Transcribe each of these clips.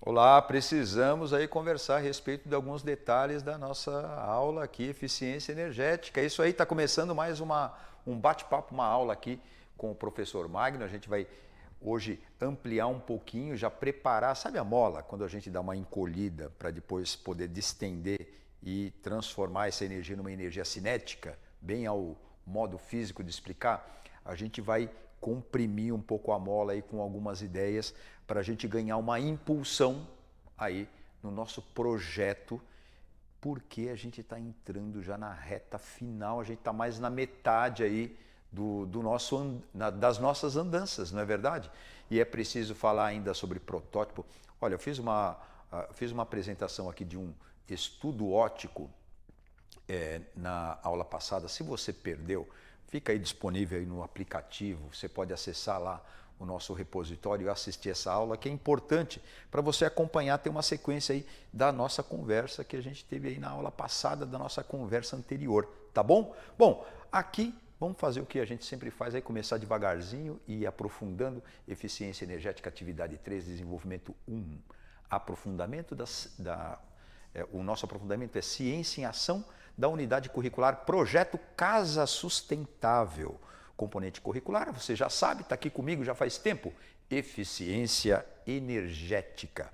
Olá, precisamos aí conversar a respeito de alguns detalhes da nossa aula aqui, eficiência energética. Isso aí, está começando mais um bate-papo, uma aula aqui com o professor Magno. A gente vai hoje ampliar um pouquinho, já preparar, sabe a mola? Quando a gente dá uma encolhida para depois poder distender e transformar essa energia numa energia cinética, bem ao modo físico de explicar, a gente vai comprimir um pouco a mola aí com algumas ideias para a gente ganhar uma impulsão aí no nosso projeto, porque a gente está entrando já na reta final, a gente está mais na metade aí das nossas andanças, não é verdade? E é preciso falar ainda sobre protótipo. Olha, eu fiz uma apresentação aqui de um estudo óptico na aula passada. Se você perdeu, fica aí disponível aí no aplicativo, você pode acessar lá o nosso repositório e assistir essa aula, que é importante para você acompanhar, ter uma sequência aí da nossa conversa que a gente teve aí na aula passada, da nossa conversa anterior, tá bom? Bom, aqui vamos fazer o que a gente sempre faz, aí começar devagarzinho e ir aprofundando. Eficiência energética, atividade 3, desenvolvimento 1. Aprofundamento o nosso aprofundamento é ciência em ação da unidade curricular Projeto Casa Sustentável. Componente curricular, você já sabe, está aqui comigo já faz tempo, eficiência energética.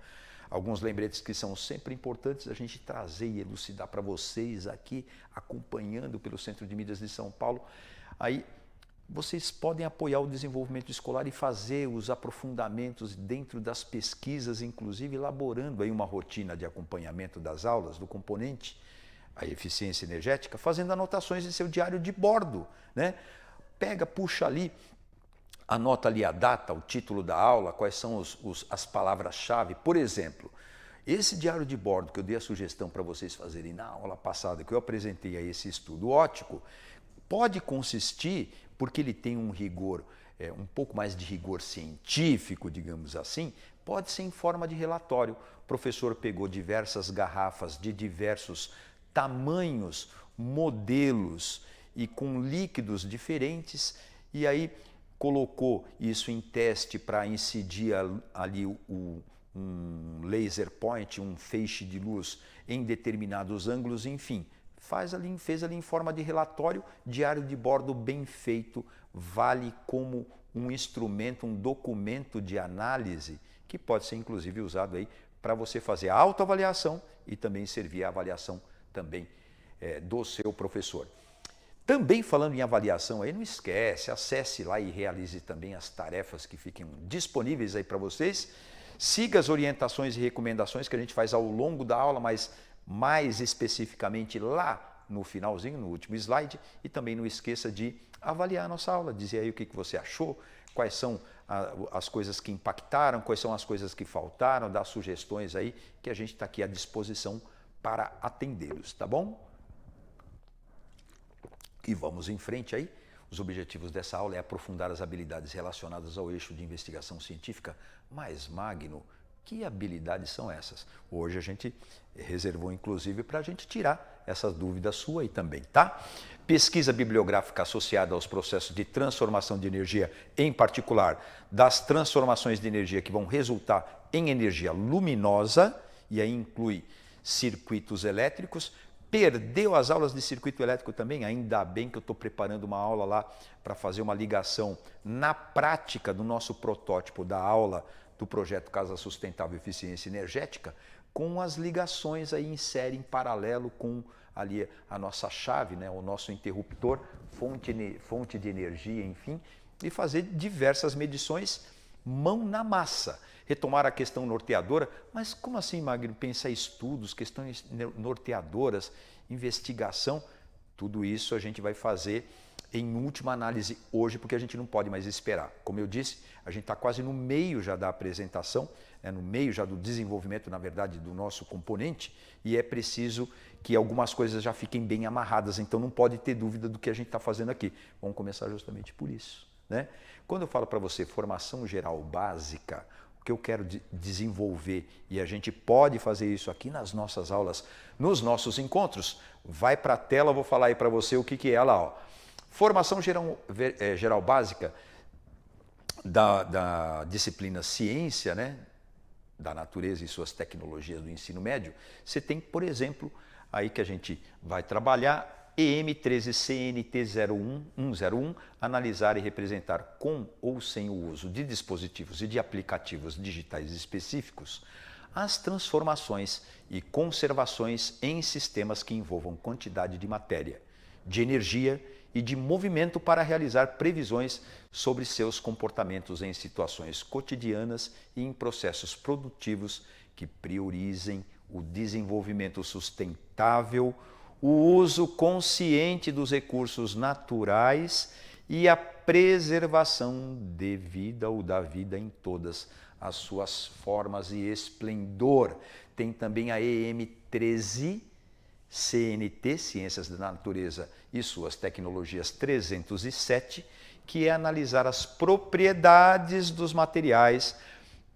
Alguns lembretes que são sempre importantes a gente trazer e elucidar para vocês aqui, acompanhando pelo Centro de Mídias de São Paulo. Aí vocês podem apoiar o desenvolvimento escolar e fazer os aprofundamentos dentro das pesquisas, inclusive elaborando aí uma rotina de acompanhamento das aulas do componente, a eficiência energética, fazendo anotações em seu diário de bordo, né? Pega, puxa ali, anota ali a data, o título da aula, quais são as palavras-chave. Por exemplo, esse diário de bordo que eu dei a sugestão para vocês fazerem na aula passada, que eu apresentei a esse estudo óptico, pode consistir, porque ele tem um rigor, um pouco mais de rigor científico, digamos assim, pode ser em forma de relatório. O professor pegou diversas garrafas de diversos tamanhos, modelos e com líquidos diferentes, e aí colocou isso em teste para incidir ali um laser point, um feixe de luz em determinados ângulos, enfim, fez ali em forma de relatório. Diário de bordo bem feito vale como um instrumento, um documento de análise que pode ser inclusive usado aí para você fazer a autoavaliação e também servir a avaliação também do seu professor. Também falando em avaliação, aí não esquece, acesse lá e realize também as tarefas que fiquem disponíveis aí para vocês. Siga as orientações e recomendações que a gente faz ao longo da aula, mas mais especificamente lá no finalzinho, no último slide. E também não esqueça de avaliar a nossa aula, dizer aí o que você achou, quais são as coisas que impactaram, quais são as coisas que faltaram, dar sugestões aí, que a gente está aqui à disposição para atendê-los, tá bom? E vamos em frente aí. Os objetivos dessa aula é aprofundar as habilidades relacionadas ao eixo de investigação científica. Mas, Magno, que habilidades são essas? Hoje a gente reservou, inclusive, para a gente tirar essa dúvida sua aí também, tá? Pesquisa bibliográfica associada aos processos de transformação de energia, em particular, das transformações de energia que vão resultar em energia luminosa, e aí inclui circuitos elétricos. Perdeu as aulas de circuito elétrico também? Ainda bem que eu estou preparando uma aula lá para fazer uma ligação na prática do nosso protótipo da aula do projeto Casa Sustentável e Eficiência Energética, com as ligações aí em série, em paralelo com ali a nossa chave, né, o nosso interruptor, fonte de energia, enfim, e fazer diversas medições mão na massa. Retomar a questão norteadora, mas como assim, Magno, pensar estudos, questões norteadoras, investigação, tudo isso a gente vai fazer em última análise hoje, porque a gente não pode mais esperar. Como eu disse, a gente está quase no meio já da apresentação, no meio já do desenvolvimento, na verdade, do nosso componente, e é preciso que algumas coisas já fiquem bem amarradas, então não pode ter dúvida do que a gente está fazendo aqui. Vamos começar justamente por isso, né? Quando eu falo para você formação geral básica, o que eu quero desenvolver, e a gente pode fazer isso aqui nas nossas aulas, nos nossos encontros, vai para a tela, eu vou falar aí para você o que é lá, ó. Formação geral básica da disciplina ciência, né? da natureza e suas tecnologias do ensino médio, você tem, por exemplo, aí que a gente vai trabalhar, EM13CNT101, analisar e representar com ou sem o uso de dispositivos e de aplicativos digitais específicos as transformações e conservações em sistemas que envolvam quantidade de matéria, de energia e de movimento para realizar previsões sobre seus comportamentos em situações cotidianas e em processos produtivos que priorizem o desenvolvimento sustentável, o uso consciente dos recursos naturais e a preservação devida ou da vida em todas as suas formas e esplendor. Tem também a EM13 CNT, Ciências da Natureza e suas Tecnologias 307, que é analisar as propriedades dos materiais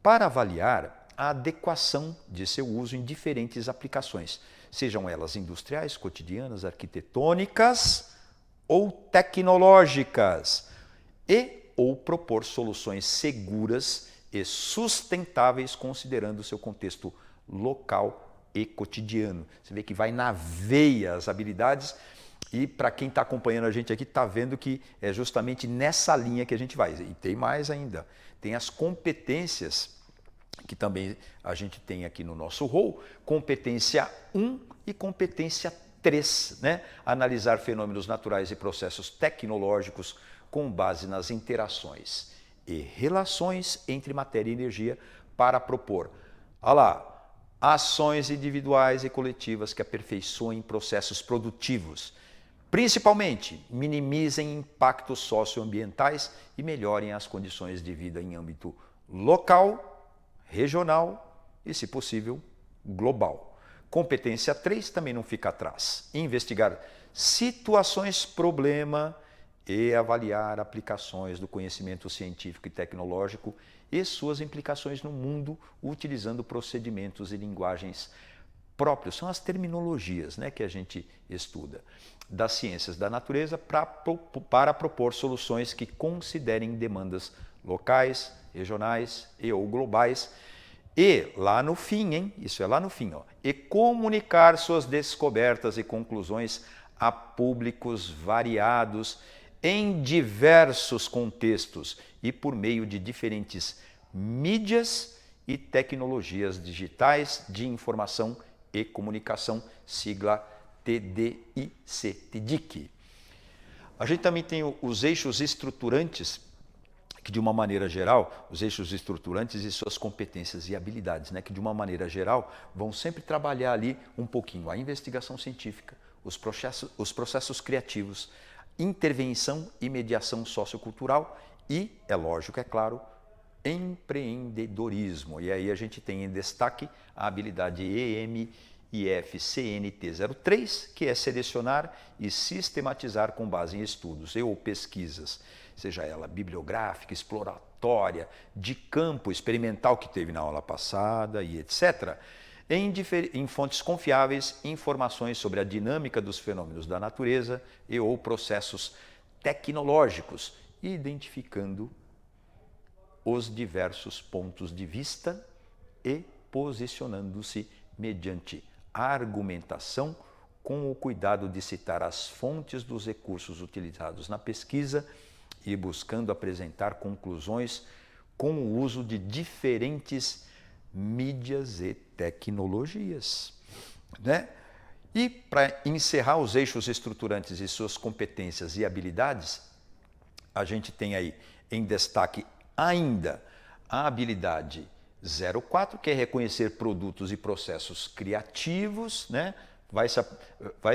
para avaliar a adequação de seu uso em diferentes aplicações, sejam elas industriais, cotidianas, arquitetônicas ou tecnológicas, e ou propor soluções seguras e sustentáveis considerando seu contexto local e cotidiano. Você vê que vai na veia as habilidades, e para quem está acompanhando a gente aqui está vendo que é justamente nessa linha que a gente vai. E tem mais ainda, tem as competências que também a gente tem aqui no nosso rol, competência 1 e competência 3, né? Analisar fenômenos naturais e processos tecnológicos com base nas interações e relações entre matéria e energia para propor, ações individuais e coletivas que aperfeiçoem processos produtivos, principalmente minimizem impactos socioambientais e melhorem as condições de vida em âmbito local, regional e, se possível, global. Competência 3 também não fica atrás. Investigar situações problema e avaliar aplicações do conhecimento científico e tecnológico e suas implicações no mundo, utilizando procedimentos e linguagens próprios. São as terminologias, né, que a gente estuda das ciências da natureza para propor soluções que considerem demandas locais, regionais e ou globais, e lá no fim, isso é lá no fim, e comunicar suas descobertas e conclusões a públicos variados em diversos contextos e por meio de diferentes mídias e tecnologias digitais de informação e comunicação, sigla TDIC. A gente também tem os eixos estruturantes, que de uma maneira geral, os eixos estruturantes e suas competências e habilidades, né, que de uma maneira geral vão sempre trabalhar ali um pouquinho a investigação científica, os processos criativos, intervenção e mediação sociocultural e, é lógico, é claro, empreendedorismo. E aí a gente tem em destaque a habilidade EMIF-CNT03, que é selecionar e sistematizar com base em estudos e ou pesquisas, seja ela bibliográfica, exploratória, de campo, experimental que teve na aula passada e etc., em fontes confiáveis, informações sobre a dinâmica dos fenômenos da natureza e ou processos tecnológicos, identificando os diversos pontos de vista e posicionando-se mediante argumentação com o cuidado de citar as fontes dos recursos utilizados na pesquisa e buscando apresentar conclusões com o uso de diferentes mídias e tecnologias, né? E para encerrar os eixos estruturantes e suas competências e habilidades, a gente tem aí em destaque ainda a habilidade 04, que é reconhecer produtos e processos criativos, né? Vai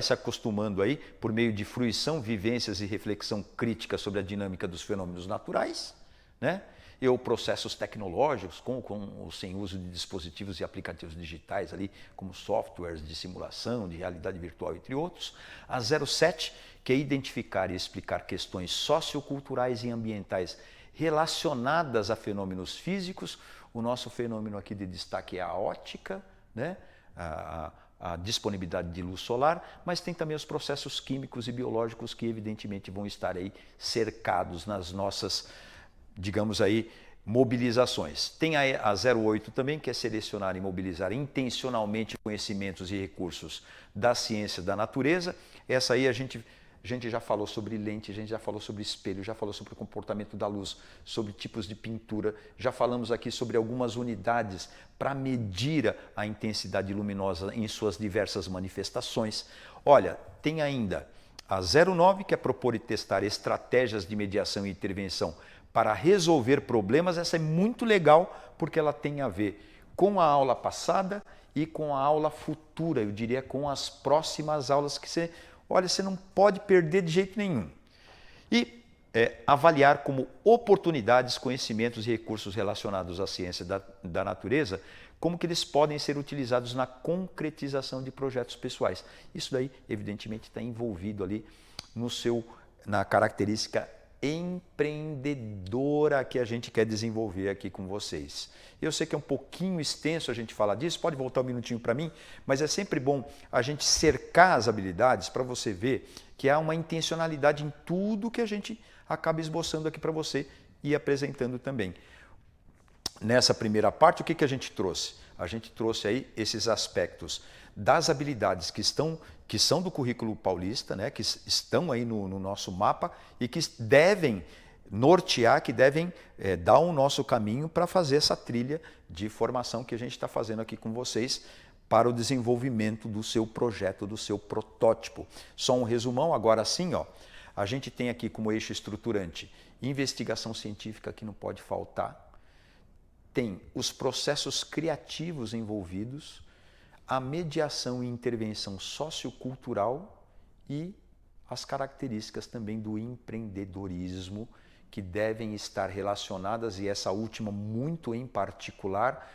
se acostumando aí por meio de fruição, vivências e reflexão crítica sobre a dinâmica dos fenômenos naturais, né? E ou processos tecnológicos com ou sem uso de dispositivos e aplicativos digitais ali, como softwares de simulação, de realidade virtual, entre outros. A 07, que é identificar e explicar questões socioculturais e ambientais relacionadas a fenômenos físicos. O nosso fenômeno aqui de destaque é a ótica, né? A disponibilidade de luz solar, mas tem também os processos químicos e biológicos que evidentemente vão estar aí cercados nas nossas, digamos aí, mobilizações. Tem a 08 também, que é selecionar e mobilizar intencionalmente conhecimentos e recursos da ciência da natureza. Essa aí a gente já falou sobre lente, a gente já falou sobre espelho, já falou sobre o comportamento da luz, sobre tipos de pintura, já falamos aqui sobre algumas unidades para medir a intensidade luminosa em suas diversas manifestações. Olha, tem ainda a 09, que é propor e testar estratégias de mediação e intervenção para resolver problemas. Essa é muito legal porque ela tem a ver com a aula passada e com a aula futura, eu diria com as próximas aulas que você não pode perder de jeito nenhum. E avaliar como oportunidades, conhecimentos e recursos relacionados à ciência da natureza, como que eles podem ser utilizados na concretização de projetos pessoais. Isso daí, evidentemente, está envolvido ali na característica empreendedora que a gente quer desenvolver aqui com vocês. Eu sei que é um pouquinho extenso a gente falar disso, pode voltar um minutinho para mim, mas é sempre bom a gente cercar as habilidades para você ver que há uma intencionalidade em tudo que a gente acaba esboçando aqui para você e apresentando também. Nessa primeira parte, o que a gente trouxe? A gente trouxe aí esses aspectos das habilidades que são do currículo paulista, né, que estão aí no nosso mapa e que devem nortear, que devem dar o nosso caminho para fazer essa trilha de formação que a gente está fazendo aqui com vocês para o desenvolvimento do seu projeto, do seu protótipo. Só um resumão, agora sim, a gente tem aqui como eixo estruturante investigação científica, que não pode faltar, tem os processos criativos envolvidos, a mediação e intervenção sociocultural e as características também do empreendedorismo que devem estar relacionadas, e essa última muito em particular,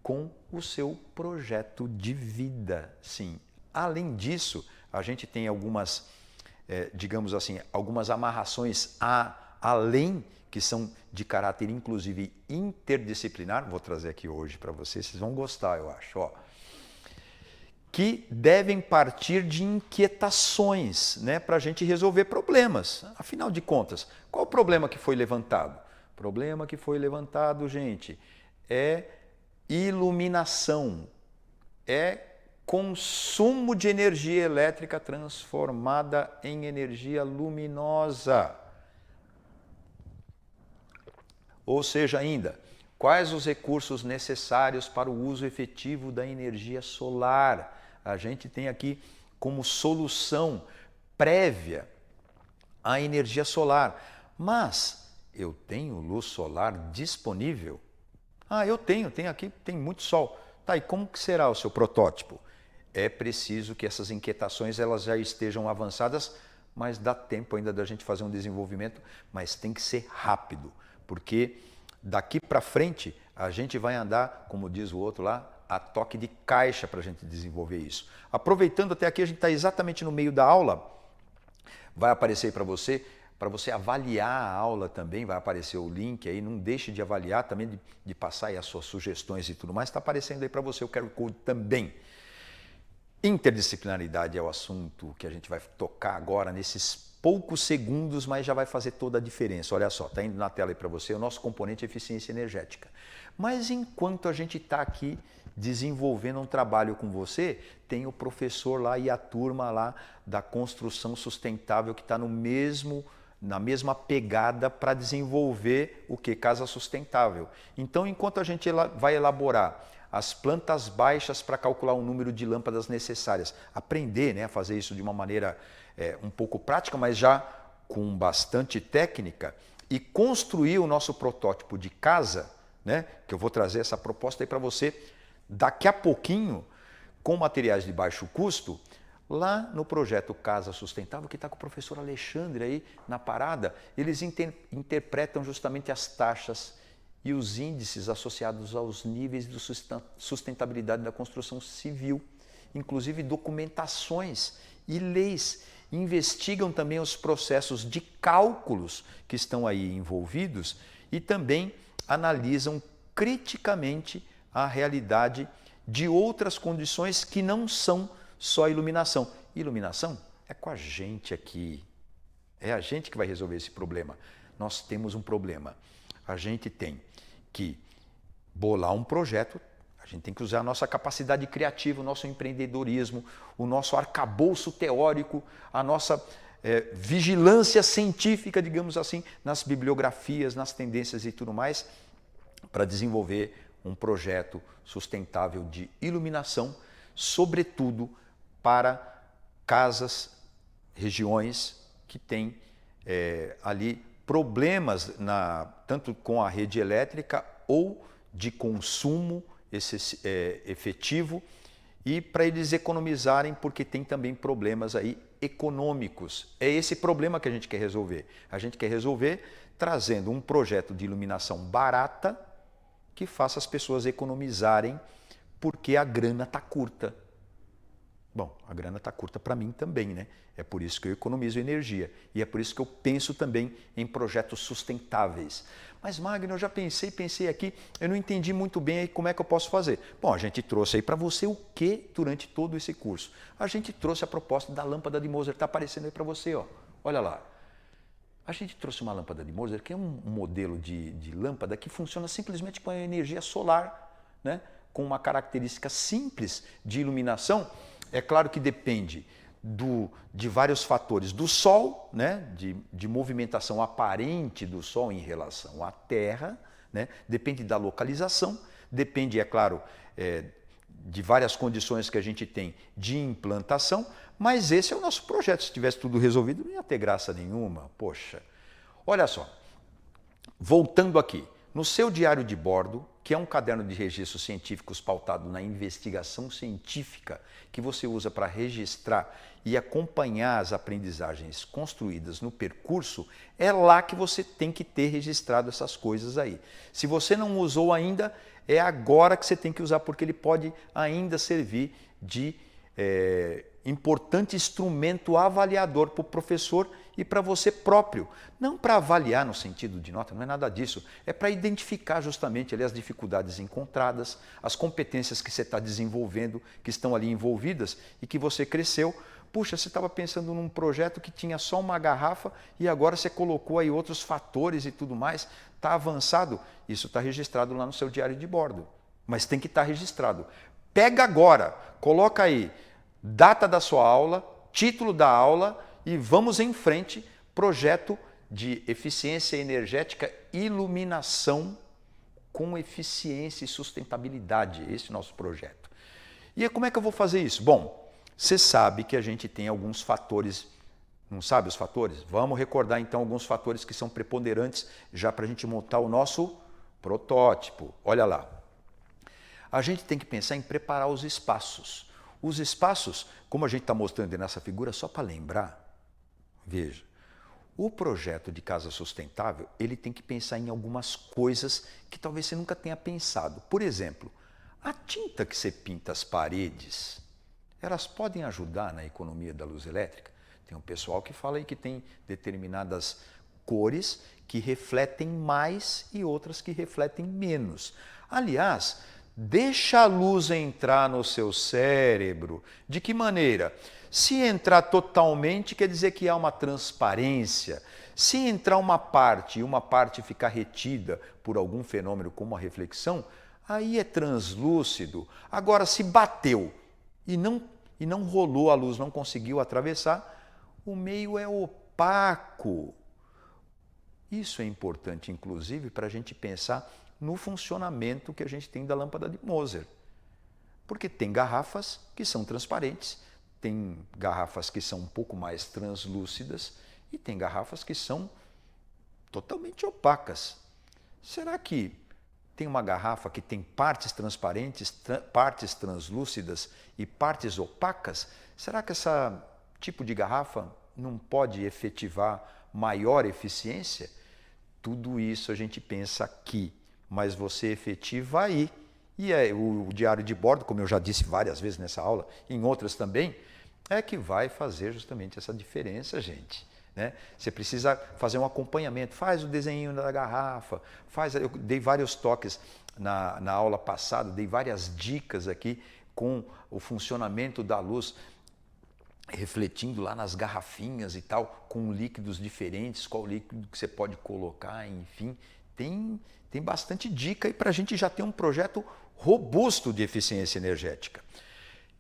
com o seu projeto de vida. Sim. Além disso, a gente tem algumas, digamos assim, algumas amarrações além, que são de caráter inclusive interdisciplinar, vou trazer aqui hoje para vocês, vocês vão gostar, eu acho, que devem partir de inquietações, né, para a gente resolver problemas. Afinal de contas, qual o problema que foi levantado? O problema que foi levantado, gente, é iluminação, é consumo de energia elétrica transformada em energia luminosa. Ou seja, ainda, quais os recursos necessários para o uso efetivo da energia solar? A gente tem aqui como solução prévia a energia solar. Mas eu tenho luz solar disponível? Eu tenho aqui, tem muito sol. Tá, e como que será o seu protótipo? É preciso que essas inquietações elas já estejam avançadas, mas dá tempo ainda da gente fazer um desenvolvimento, mas tem que ser rápido, porque daqui para frente a gente vai andar, como diz o outro lá, a toque de caixa para a gente desenvolver isso. Aproveitando até aqui, a gente está exatamente no meio da aula, vai aparecer aí para você avaliar a aula também, vai aparecer o link aí, não deixe de avaliar, também de passar aí as suas sugestões e tudo mais, está aparecendo aí para você o QR Code também. Interdisciplinaridade é o assunto que a gente vai tocar agora nesses poucos segundos, mas já vai fazer toda a diferença. Olha só, está indo na tela aí para você o nosso componente eficiência energética. Mas enquanto a gente está aqui desenvolvendo um trabalho com você, tem o professor lá e a turma lá da construção sustentável que está na mesma pegada para desenvolver o que? Casa sustentável. Então, enquanto a gente vai elaborar as plantas baixas para calcular o número de lâmpadas necessárias, aprender, né, a fazer isso de uma maneira um pouco prática, mas já com bastante técnica, e construir o nosso protótipo de casa, né, que eu vou trazer essa proposta aí para você daqui a pouquinho, com materiais de baixo custo, lá no projeto Casa Sustentável, que está com o professor Alexandre aí na parada, eles interpretam justamente as taxas e os índices associados aos níveis de sustentabilidade da construção civil, inclusive documentações e leis. Investigam também os processos de cálculos que estão aí envolvidos e também analisam criticamente a realidade de outras condições que não são só iluminação. Iluminação é com a gente aqui, é a gente que vai resolver esse problema. Nós temos um problema. A gente tem que bolar um projeto, a gente tem que usar a nossa capacidade criativa, o nosso empreendedorismo, o nosso arcabouço teórico, a nossa vigilância científica, digamos assim, nas bibliografias, nas tendências e tudo mais, para desenvolver um projeto sustentável de iluminação, sobretudo para casas, regiões que têm ali problemas tanto com a rede elétrica ou de consumo efetivo, e para eles economizarem, porque tem também problemas aí econômicos. É esse problema que a gente quer resolver. A gente quer resolver trazendo um projeto de iluminação barata que faça as pessoas economizarem, porque a grana está curta. Bom, a grana está curta para mim também, né? É por isso que eu economizo energia e é por isso que eu penso também em projetos sustentáveis. Mas, Magno, eu já pensei aqui, eu não entendi muito bem aí como é que eu posso fazer. Bom, a gente trouxe aí para você o que durante todo esse curso? A gente trouxe a proposta da lâmpada de Moser, está aparecendo aí para você, ó. Olha lá. A gente trouxe uma lâmpada de Moser, que é um modelo de lâmpada que funciona simplesmente com a energia solar, né? Com uma característica simples de iluminação. É claro que depende de vários fatores do Sol, né? de movimentação aparente do Sol em relação à Terra, né? Depende da localização, depende, é claro, de várias condições que a gente tem de implantação, mas esse é o nosso projeto. Se tivesse tudo resolvido, não ia ter graça nenhuma. Poxa, olha só, voltando aqui, no seu diário de bordo, que é um caderno de registros científicos pautado na investigação científica que você usa para registrar e acompanhar as aprendizagens construídas no percurso, é lá que você tem que ter registrado essas coisas aí. Se você não usou ainda, é agora que você tem que usar, porque ele pode ainda servir de importante instrumento avaliador para o professor e para você próprio. Não para avaliar no sentido de nota, não é nada disso. É para identificar justamente ali as dificuldades encontradas, as competências que você está desenvolvendo, que estão ali envolvidas e que você cresceu. Puxa, você estava pensando num projeto que tinha só uma garrafa e agora você colocou aí outros fatores e tudo mais. Está avançado? Isso está registrado lá no seu diário de bordo. Mas tem que estar registrado. Pega agora, coloca aí data da sua aula, título da aula e vamos em frente, projeto de eficiência energética, iluminação com eficiência e sustentabilidade, esse é o nosso projeto. E como é que eu vou fazer isso? Bom, você sabe que a gente tem alguns fatores, não sabe os fatores? Vamos recordar então alguns fatores que são preponderantes já para a gente montar o nosso protótipo. Olha lá, a gente tem que pensar em preparar os espaços. Os espaços, como a gente está mostrando nessa figura, só para lembrar, veja, o projeto de casa sustentável, ele tem que pensar em algumas coisas que talvez você nunca tenha pensado. Por exemplo, a tinta que você pinta as paredes, elas podem ajudar na economia da luz elétrica? Tem um pessoal que fala aí que tem determinadas cores que refletem mais e outras que refletem menos. Aliás, deixa a luz entrar no seu cérebro. De que maneira? Se entrar totalmente, quer dizer que há uma transparência. Se entrar uma parte e uma parte ficar retida por algum fenômeno como a reflexão, aí é translúcido. Agora, se bateu e não rolou a luz, não conseguiu atravessar, o meio é opaco. Isso é importante, inclusive, para a gente pensar no funcionamento que a gente tem da lâmpada de Moser. Porque tem garrafas que são transparentes, tem garrafas que são um pouco mais translúcidas e tem garrafas que são totalmente opacas. Será que tem uma garrafa que tem partes transparentes, partes translúcidas e partes opacas? Será que esse tipo de garrafa não pode efetivar maior eficiência? Tudo isso a gente pensa aqui, mas você efetiva aí. E o diário de bordo, como eu já disse várias vezes nessa aula, em outras também, é que vai fazer justamente essa diferença, gente. Né? Você precisa fazer um acompanhamento, faz o desenho da garrafa, eu dei vários toques na aula passada, dei várias dicas aqui com o funcionamento da luz, refletindo lá nas garrafinhas e tal, com líquidos diferentes, qual líquido que você pode colocar, enfim. tem bastante dica aí para a gente já ter um projeto robusto de eficiência energética.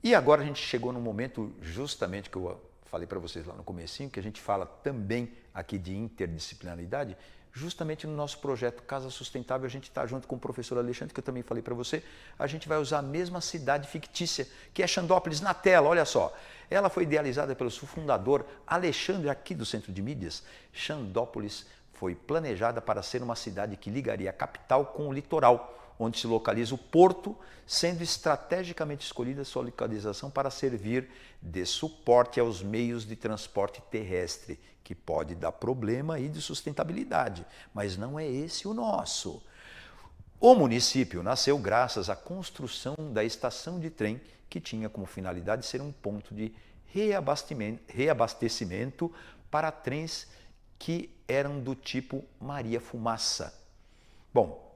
E agora a gente chegou no momento justamente que eu falei para vocês lá no comecinho, que a gente fala também aqui de interdisciplinaridade, justamente no nosso projeto Casa Sustentável, a gente está junto com o professor Alexandre, que eu também falei para você, a gente vai usar a mesma cidade fictícia, que é Xandópolis, na tela, olha só. Ela foi idealizada pelo seu fundador, Alexandre, aqui do Centro de Mídias. Xandópolis foi planejada para ser uma cidade que ligaria a capital com o litoral, onde se localiza o porto, sendo estrategicamente escolhida sua localização para servir de suporte aos meios de transporte terrestre, que pode dar problema aí de sustentabilidade, mas não é esse o nosso. O município nasceu graças à construção da estação de trem, que tinha como finalidade ser um ponto de reabastecimento para trens que eram do tipo Maria Fumaça. Bom,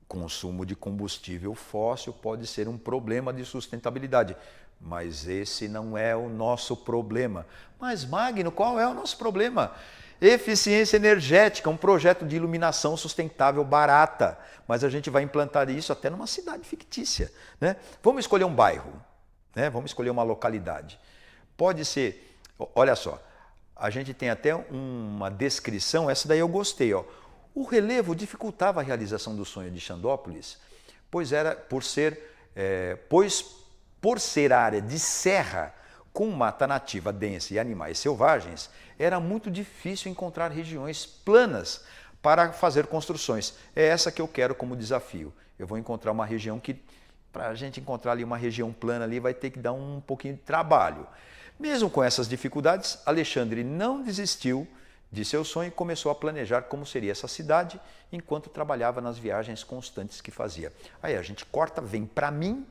consumo de combustível fóssil pode ser um problema de sustentabilidade, mas esse não é o nosso problema. Mas, Magno, qual é o nosso problema? Eficiência energética, um projeto de iluminação sustentável barata, mas a gente vai implantar isso até numa cidade fictícia, né? Vamos escolher um bairro, né? Vamos escolher uma localidade. Pode ser, olha só, a gente tem até uma descrição, essa daí eu gostei, ó. O relevo dificultava a realização do sonho de Xandópolis, pois por ser área de serra com mata nativa densa e animais selvagens, era muito difícil encontrar regiões planas para fazer construções. É essa que eu quero como desafio. Eu vou encontrar uma região que, para a gente encontrar ali uma região plana ali, vai ter que dar um pouquinho de trabalho. Mesmo com essas dificuldades, Alexandre não desistiu de seu sonho e começou a planejar como seria essa cidade enquanto trabalhava nas viagens constantes que fazia. Aí a gente corta, vem para mim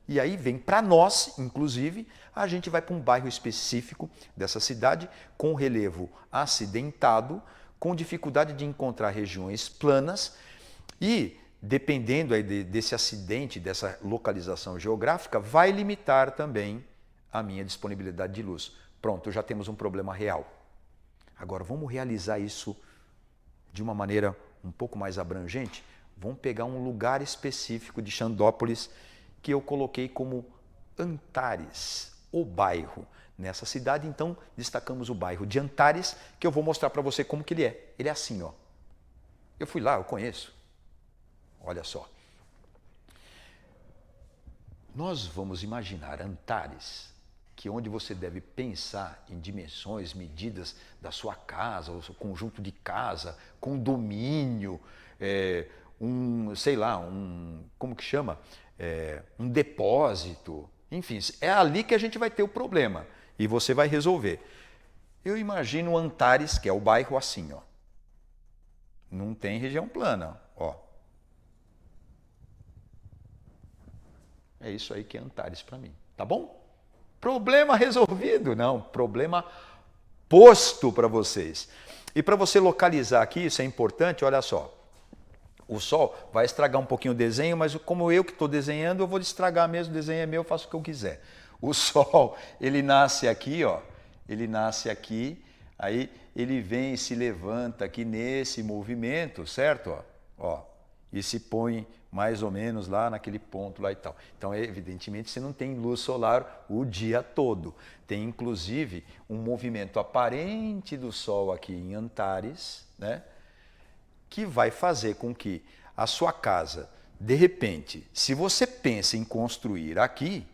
e aí vem para nós, inclusive, a gente vai para um bairro específico dessa cidade com relevo acidentado, com dificuldade de encontrar regiões planas e, dependendo aí desse acidente, dessa localização geográfica, vai limitar também a minha disponibilidade de luz. Pronto, já temos um problema real. Agora, vamos realizar isso de uma maneira um pouco mais abrangente? Vamos pegar um lugar específico de Xandópolis que eu coloquei como Antares, o bairro. Nessa cidade, então, destacamos o bairro de Antares, que eu vou mostrar para você como que ele é. Ele é assim, ó. Eu fui lá, eu conheço. Olha só. Nós vamos imaginar Antares, que é onde você deve pensar em dimensões, medidas da sua casa, o seu conjunto de casa, condomínio, como que chama? Um depósito, enfim, é ali que a gente vai ter o problema e você vai resolver. Eu imagino Antares, que é o bairro assim, ó. Não tem região plana, ó. É isso aí que é Antares para mim, tá bom? Problema resolvido? Não, problema posto para vocês. E para você localizar aqui, isso é importante, olha só. O sol vai estragar um pouquinho o desenho, mas como eu que estou desenhando, eu vou estragar mesmo, o desenho é meu, eu faço o que eu quiser. O sol, ele nasce aqui, ó, ele nasce aqui, aí ele vem e se levanta aqui nesse movimento, certo? Ó, e se põe mais ou menos lá naquele ponto lá e tal. Então, evidentemente, você não tem luz solar o dia todo. Tem, inclusive, um movimento aparente do Sol aqui em Antares, né? Que vai fazer com que a sua casa, de repente, se você pensa em construir aqui,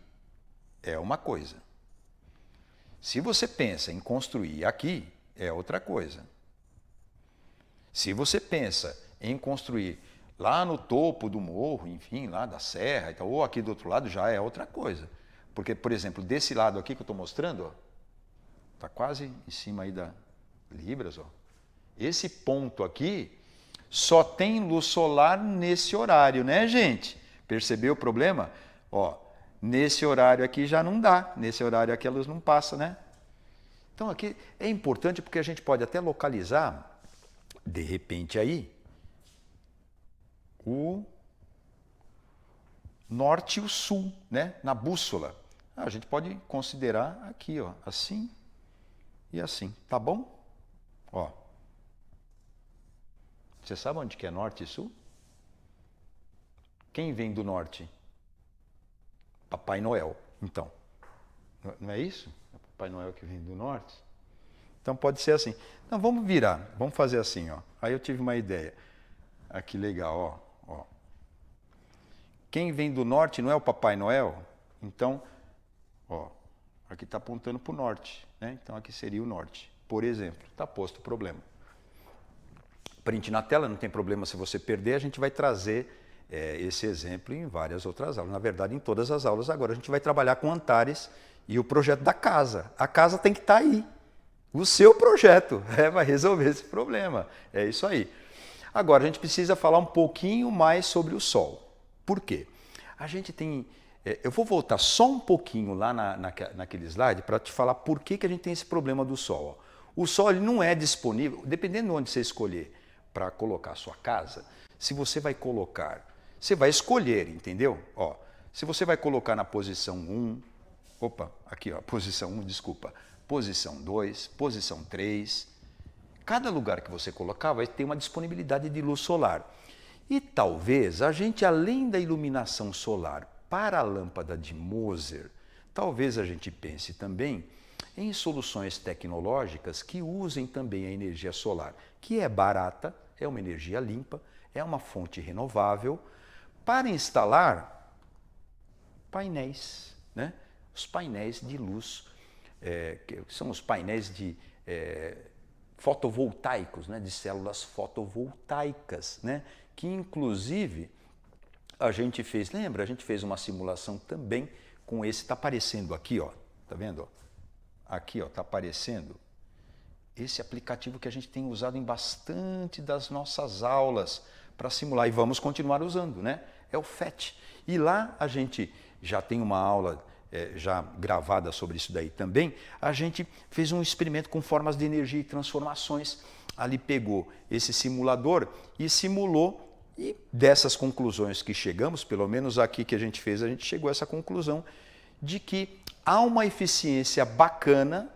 é uma coisa. Se você pensa em construir aqui, é outra coisa. Se você pensa em construir lá no topo do morro, enfim, lá da serra, ou aqui do outro lado, já é outra coisa. Porque, por exemplo, desse lado aqui que eu estou mostrando, está quase em cima aí da Libras, ó. Esse ponto aqui só tem luz solar nesse horário, né, gente? Percebeu o problema? Ó, nesse horário aqui já não dá, nesse horário aqui a luz não passa, né? Então aqui é importante porque a gente pode até localizar, de repente aí, o norte e o sul, né? Na bússola. A gente pode considerar aqui, ó, assim e assim, tá bom? Ó. Você sabe onde que é norte e sul? Quem vem do norte? Papai Noel. Então, não é isso? É Papai Noel que vem do norte? Então pode ser assim. Então vamos virar, vamos fazer assim, ó. Aí eu tive uma ideia. Aqui legal, ó. Quem vem do norte não é o Papai Noel? Então, ó, aqui está apontando para o norte, né? Então aqui seria o norte, por exemplo. Está posto o problema. Print na tela, não tem problema se você perder, a gente vai trazer esse exemplo em várias outras aulas. Na verdade, em todas as aulas agora a gente vai trabalhar com Antares e o projeto da casa. A casa tem que estar aí. O seu projeto vai resolver esse problema. É isso aí. Agora, a gente precisa falar um pouquinho mais sobre o Sol. Por quê? A gente tem... eu vou voltar só um pouquinho lá naquele slide para te falar por que a gente tem esse problema do Sol. O Sol ele não é disponível, dependendo de onde você escolher para colocar a sua casa, se você vai colocar... Você vai escolher, entendeu? Ó, se você vai colocar na posição 1... Opa, aqui, ó, posição 1, desculpa. Posição 2, posição 3. Cada lugar que você colocar vai ter uma disponibilidade de luz solar. E talvez a gente, além da iluminação solar para a lâmpada de Moser, talvez a gente pense também em soluções tecnológicas que usem também a energia solar, que é barata, é uma energia limpa, é uma fonte renovável, para instalar painéis, né? Os painéis de luz, que são os painéis de fotovoltaicos, né? De células fotovoltaicas, né? Que inclusive a gente fez, lembra? A gente fez uma simulação também com esse, está aparecendo aqui, ó, tá vendo? Aqui, ó, está aparecendo esse aplicativo que a gente tem usado em bastante das nossas aulas para simular e vamos continuar usando, né? É o FET. E lá a gente já tem uma aula já gravada sobre isso daí também. A gente fez um experimento com formas de energia e transformações. Ali pegou esse simulador e simulou. E dessas conclusões que chegamos, pelo menos aqui que a gente fez, a gente chegou a essa conclusão de que há uma eficiência bacana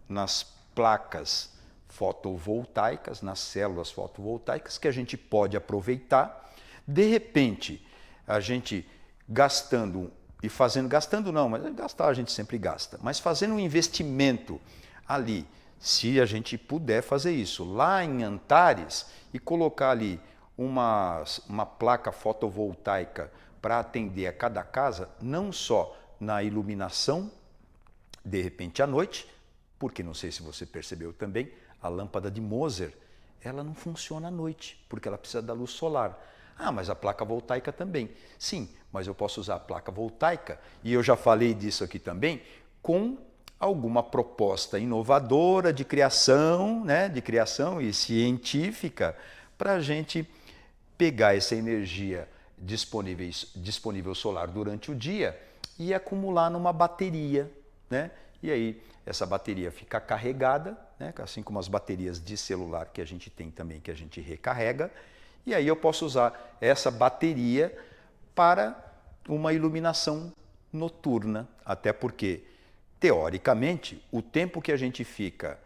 nas placas fotovoltaicas, nas células fotovoltaicas, que a gente pode aproveitar. De repente, a gente gastando, e fazendo, gastando não, mas gastar a gente sempre gasta, mas fazendo um investimento ali, se a gente puder fazer isso, lá em Antares, e colocar ali uma placa fotovoltaica para atender a cada casa, não só na iluminação, de repente à noite, porque não sei se você percebeu também, a lâmpada de Moser, ela não funciona à noite, porque ela precisa da luz solar. Ah, mas a placa voltaica também. Sim, mas eu posso usar a placa voltaica, e eu já falei disso aqui também, com alguma proposta inovadora de criação, né, de criação e científica, para a gente pegar essa energia disponível solar durante o dia e acumular numa bateria, né? E aí essa bateria fica carregada, né? Assim como as baterias de celular que a gente tem também, que a gente recarrega, e aí eu posso usar essa bateria para uma iluminação noturna, até porque, teoricamente, o tempo que a gente fica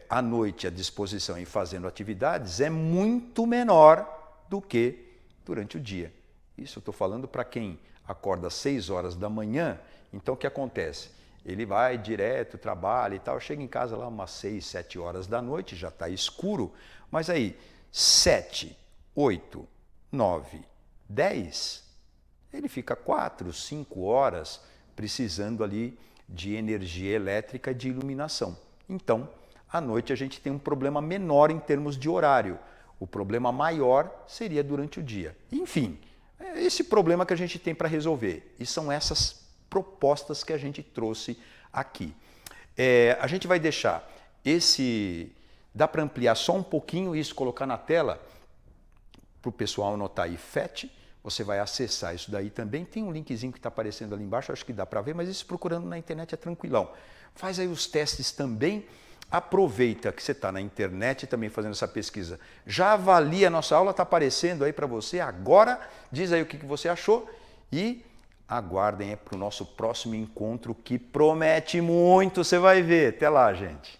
à noite à disposição e fazendo atividades é muito menor do que durante o dia. Isso eu estou falando para quem acorda às 6 horas da manhã, então o que acontece? Ele vai direto, trabalha e tal, chega em casa lá umas 6, 7 horas da noite, já está escuro, mas aí 7, 8, 9, 10, ele fica 4, 5 horas precisando ali de energia elétrica e de iluminação. Então, à noite a gente tem um problema menor em termos de horário. O problema maior seria durante o dia. Enfim, é esse problema que a gente tem para resolver. E são essas propostas que a gente trouxe aqui. A gente vai deixar dá para ampliar só um pouquinho isso, colocar na tela, para o pessoal anotar aí, FET. Você vai acessar isso daí também. Tem um linkzinho que está aparecendo ali embaixo, acho que dá para ver, mas isso procurando na internet é tranquilão. Faz aí os testes também. Aproveita que você está na internet também fazendo essa pesquisa. Já avalia a nossa aula, está aparecendo aí para você. Agora, diz aí o que você achou e aguardem para o nosso próximo encontro que promete muito, você vai ver. Até lá, gente.